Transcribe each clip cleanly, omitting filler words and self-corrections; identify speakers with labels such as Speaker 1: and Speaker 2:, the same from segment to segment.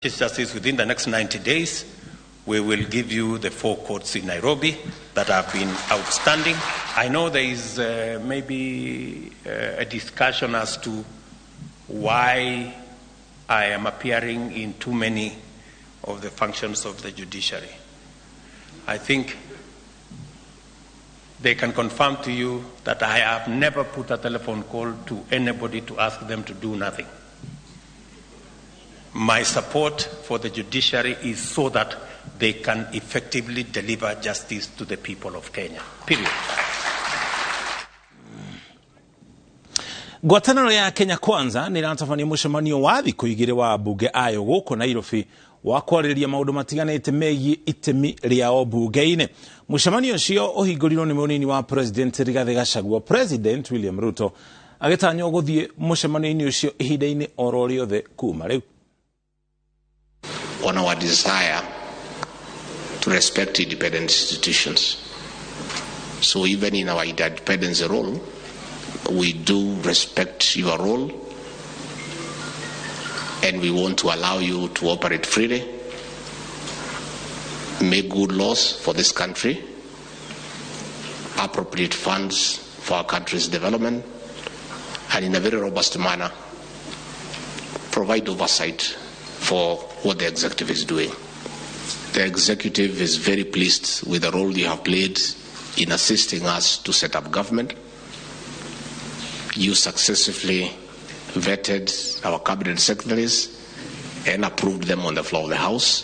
Speaker 1: Justice, within the next 90 days, we will give you the 4 courts in Nairobi that have been outstanding. I know there is maybe a discussion as to why I am appearing in too many of the functions of the judiciary. I think they can confirm to you that I have never put a telephone call to anybody to ask them to do nothing. My support for the judiciary is so that they can effectively deliver justice to the people of Kenya. Period.
Speaker 2: Ngwatanĩro ya Kenya Kwanza nĩratabania mũcemanio wa thikũ igĩrĩ wa bunge ayo gũkũ Nairobi wa kwarĩrĩria maũndũ matiganĩte megiĩ itemi rĩao bunge-inĩ. Mũcemanio ũcio ũhingũrirwo nĩ mũnini wa President Rigathi Gachagua, President William Ruto agĩtanywo gũthiĩ mũcemanio-inĩ ũcio ihinda-inĩ oro rĩothe kuma rĩu.
Speaker 3: On our desire to respect independent institutions. So even in our independence role, we do respect your role and we want to allow you to operate freely, make good laws for this country, appropriate funds for our country's development, and in a very robust manner, provide oversight for what the executive is doing. The executive is very pleased with the role you have played in assisting us to set up government. You successfully vetted our cabinet secretaries and approved them on the floor of the House.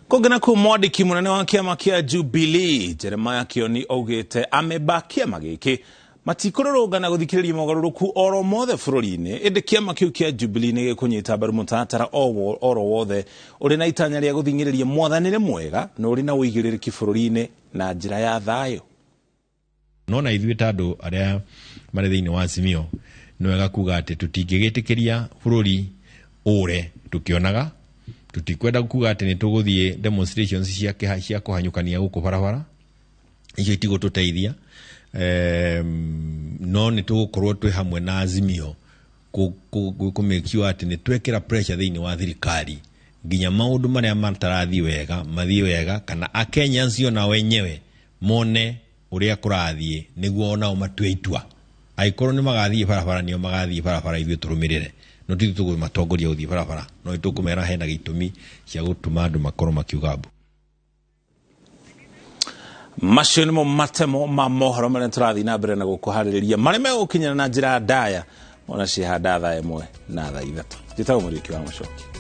Speaker 2: Kũgena kũ mwandĩki mũnene wa kĩama kĩa Jubilee Jeremiah Kioni augĩte ameba kĩama gĩkĩ matikũrũrũngana gũthikĩrĩria mogarũrũku oro mothe bũrũri-inĩ, ĩndĩ kĩama kĩu kĩa Jubilee nĩ gĩkũnyita mbaru mũtaratara oro wothe ũrĩ na itanya rĩa gũthing'ĩrĩria mwathanĩre mwega na ũrĩ na ũigĩrĩrĩki bũrũri-inĩ na njĩra ya thayũ.
Speaker 4: Nona ithuĩ ta andũ arĩa marĩ thĩinĩ wa Azimio nĩ wega kuga atĩ tũtingĩgĩtĩkĩria bũrũri ũre tũkĩonaga, tũtikwenda kuga atĩ nĩ tũgũthiĩ demonstrations cia kũhanyũkania gũkũ barabara, icio itigũtũteithia. No nĩ tũgũkorwo twĩ hamwe na Azimio kũmĩkiwa atĩ nĩ twekĩra pressure thĩinĩ wa thirikari nginya maũndũ marĩa matarathiĩ wega mathiĩ wega, kana Akenyans ona wenyewe mone ũrĩa kũrathiĩ nĩguo onao matue itua. Angĩkorwo nĩ magathiĩ barabara nĩo magathiĩ barabara, ithuĩ tũrũmĩrĩre. No titũ tũkũmatongoria gũthiĩ barabara, no nĩ tũkũmera hena gĩtũmi cia gũtũma andũ makorwo makiuga mbu.
Speaker 2: Macio nĩmo matemo ma mohoro marĩa tũrathiĩ na mbere na gũkũharĩrĩria marĩa megũkinyana na njĩra ndaya ona ciĩhanda thaa 1 na thaa 3. Njĩtagwo Mũriũki wa Mũchoki.